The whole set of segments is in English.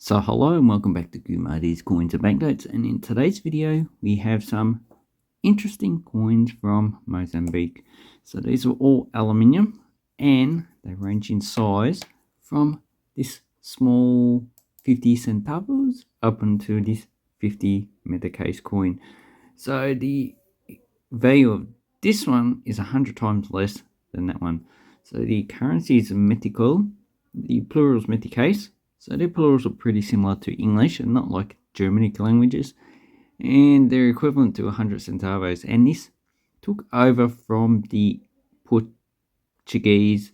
So hello and welcome back to Gumardi's Coins and Banknotes, and in today's video we have some interesting coins from Mozambique. So these are all aluminium and they range in size from this small 50 centavos up into this 50 metacase coin. So the value of this one is 100 times less than that one. So the currency is metical, the plural is meticase. So their plurals are pretty similar to English and not like Germanic languages. And they're equivalent to 100 centavos. And this took over from the Portuguese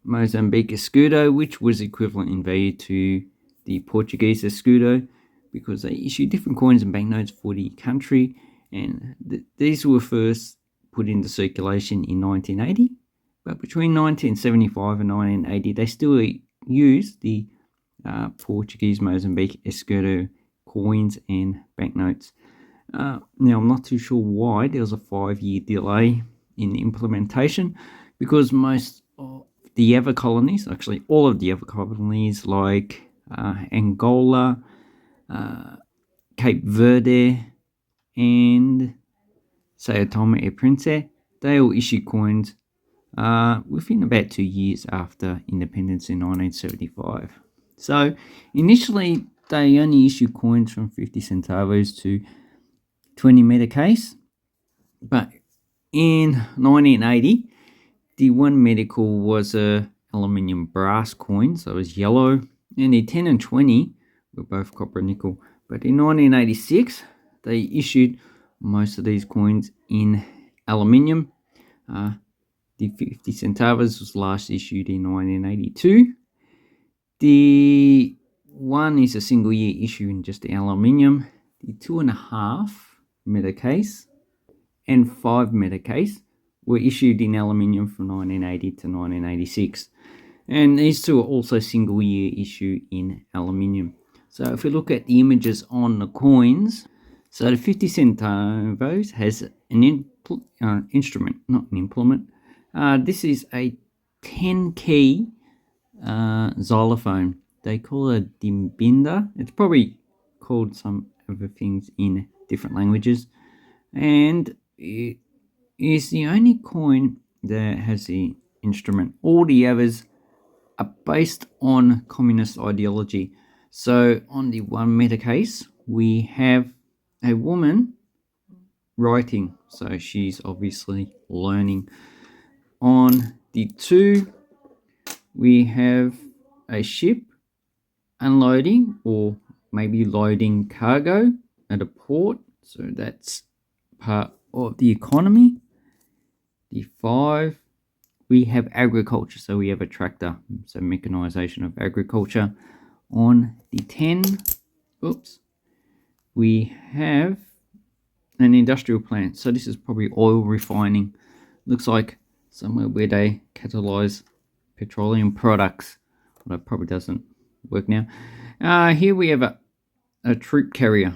Mozambique escudo, which was equivalent in value to the Portuguese escudo, because they issued different coins and banknotes for the country. And these were first put into circulation in 1980. But between 1975 and 1980, they still used the Portuguese Mozambique escudo coins and banknotes. Now, I'm not too sure why there was a 5-year delay in implementation, because most of the other colonies, actually all of the other colonies like Angola, Cape Verde, and Sao Tome e Principe, they all issued coins within about 2 years after independence in 1975. So initially they only issued coins from 50 centavos to 20 metacase, but in 1980 the 1 medical was a aluminium brass coin, so it was yellow, and the 10 and 20 were both copper and nickel. But in 1986 they issued most of these coins in aluminium. The 50 centavos was last issued in 1982. The one is a single year issue in just the aluminium. The 2.5 metacase and 5 metacase were issued in aluminium from 1980 to 1986. And these two are also single year issue in aluminium. So if we look at the images on the coins, so the 50 centavos has an instrument, not an implement. This is a 10-key xylophone. They call it a dimbinda. It's probably called some other things in different languages. And it is the only coin that has the instrument. All the others are based on communist ideology. So on the 1 metacase, we have a woman writing. So she's obviously learning. On the 2, we have a ship unloading or maybe loading cargo at a port. So that's part of the economy. The 5, we have agriculture. So we have a tractor, so mechanization of agriculture. On the 10, we have an industrial plant. So this is probably oil refining. Looks like somewhere where they catalyze petroleum products. Well, that probably doesn't work now. Here we have a troop carrier.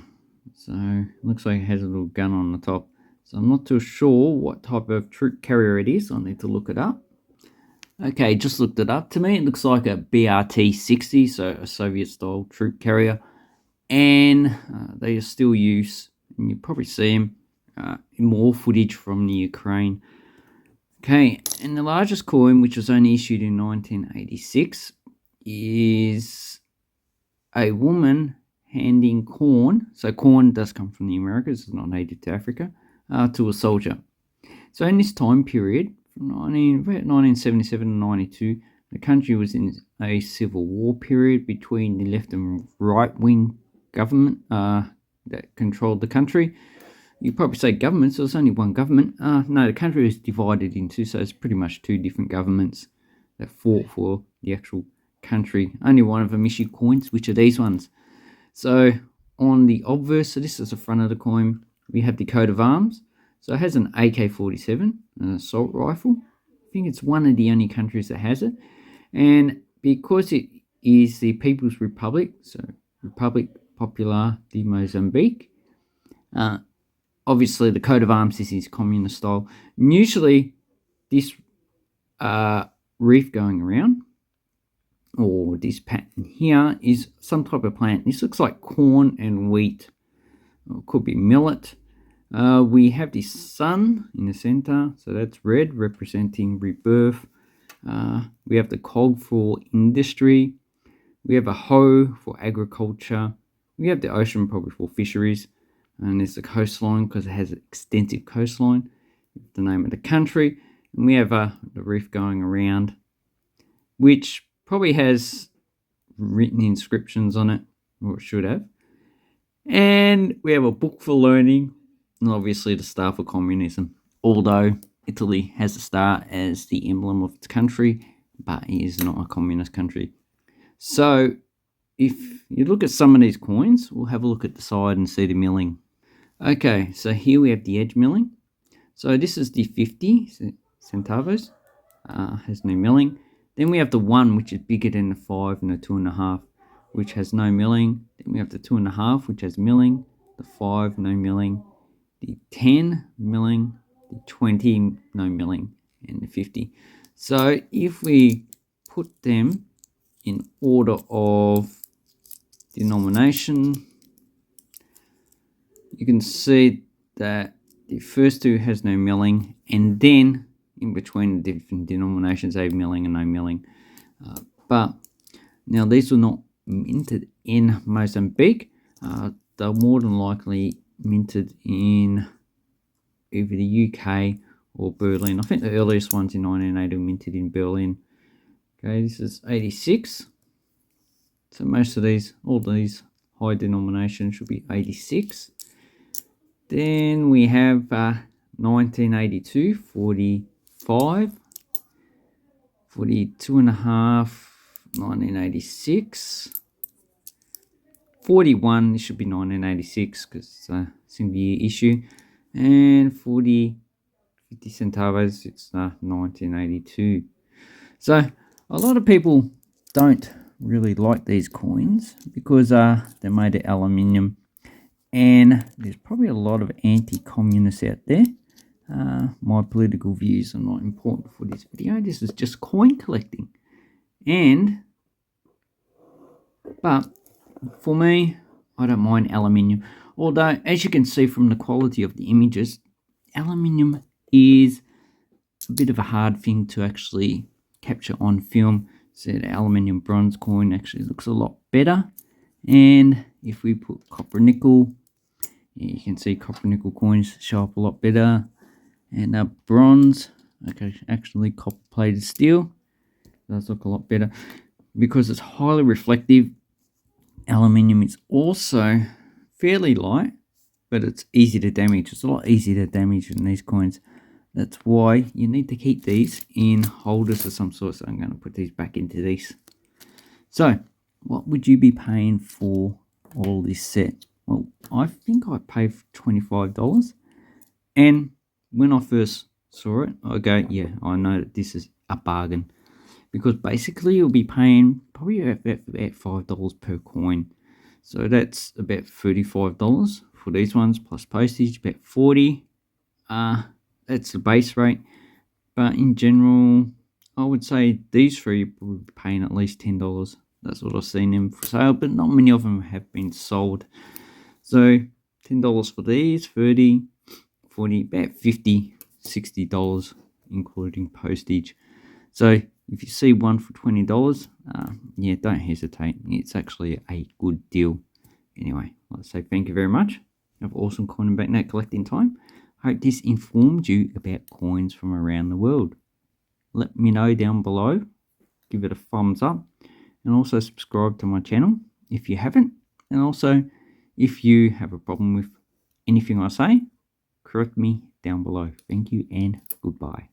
So it looks like it has a little gun on the top. So I'm not too sure what type of troop carrier it is. I'll need to look it up. Okay, just looked it up. To me, it looks like a BRT-60, so a Soviet-style troop carrier. And they are still used, and you probably see them in more footage from the Ukraine. Okay, and the largest coin, which was only issued in 1986, is a woman handing corn. So corn does come from the Americas, it's not native to Africa, to a soldier. So in this time period, from 1977 to 92, the country was in a civil war period between the left and right-wing government that controlled the country. You probably say government, so there's only one government. No, the country was divided into, so it's pretty much 2 different governments that fought for the actual country. Only one of them issued coins, which are these ones. So on the obverse, so this is the front of the coin, we have the coat of arms. So it has an AK-47, an assault rifle. I think it's one of the only countries that has it. And because it is the People's Republic, so Republic Popular de Mozambique, obviously the coat of arms is communist style. And usually this reef going around or this pattern here is some type of plant. This looks like corn and wheat, or it could be millet. We have the sun in the center, so that's red, representing rebirth. We have the cog for industry. We have a hoe for agriculture. We have the ocean probably for fisheries. And there's the coastline because it has an extensive coastline. The name of the country. And we have the reef going around, which probably has written inscriptions on it, or it should have. And we have a book for learning, and obviously the star for communism. Although Italy has the star as the emblem of its country, but it is not a communist country. So if you look at some of these coins, we'll have a look at the side and see the milling. Okay, so here we have the edge milling. So this is the 50 centavos, has no milling. Then we have the 1, which is bigger than the 5 and the 2.5, which has no milling. Then we have the 2.5, which has milling. The 5, no milling. The 10, milling. The 20, no milling. And the 50. So if we put them in order of denomination, you can see that the first two has no milling, and then in between the different denominations they have milling and no milling. But now these were not minted in Mozambique. They're more than likely minted in either the UK or Berlin. I think the earliest ones in 1980 were minted in Berlin. Okay, this is 86. So most of these, all these high denominations should be 86. Then we have 1982, 45, 42.5, 1986, 41, this should be 1986 because it's a single year issue, and 50 centavos, it's 1982. So a lot of people don't really like these coins because they're made of aluminium, and there's probably a lot of anti-communists out there. My political views are not important for this video. This is just coin collecting. But for me, I don't mind aluminium. Although, as you can see from the quality of the images, aluminium is a bit of a hard thing to actually capture on film. So the aluminium bronze coin actually looks a lot better. And if we put copper nickel, you can see copper nickel coins show up a lot better. And bronze, okay, actually copper plated steel does look a lot better because it's highly reflective. Aluminium is also fairly light, but it's easy to damage. It's a lot easier to damage than these coins. That's why you need to keep these in holders of some sort. So I'm going to put these back into these. So what would you be paying for all this set? Well, I think I paid $25. And when I first saw it, I go, yeah, I know that this is a bargain. Because basically you'll be paying probably about $5 per coin. So that's about $35 for these ones, plus postage, about $40. That's the base rate. But in general, I would say these three will be paying at least $10. That's what I've seen them for sale, but not many of them have been sold. So $10 for these, 30, 40, about $50, $60, including postage. So if you see one for $20, yeah, don't hesitate. It's actually a good deal. Anyway, let's say thank you very much. Have awesome coin and banknote collecting time. I hope this informed you about coins from around the world. Let me know down below. Give it a thumbs up. And also subscribe to my channel if you haven't. And also, if you have a problem with anything I say, correct me down below. Thank you and goodbye.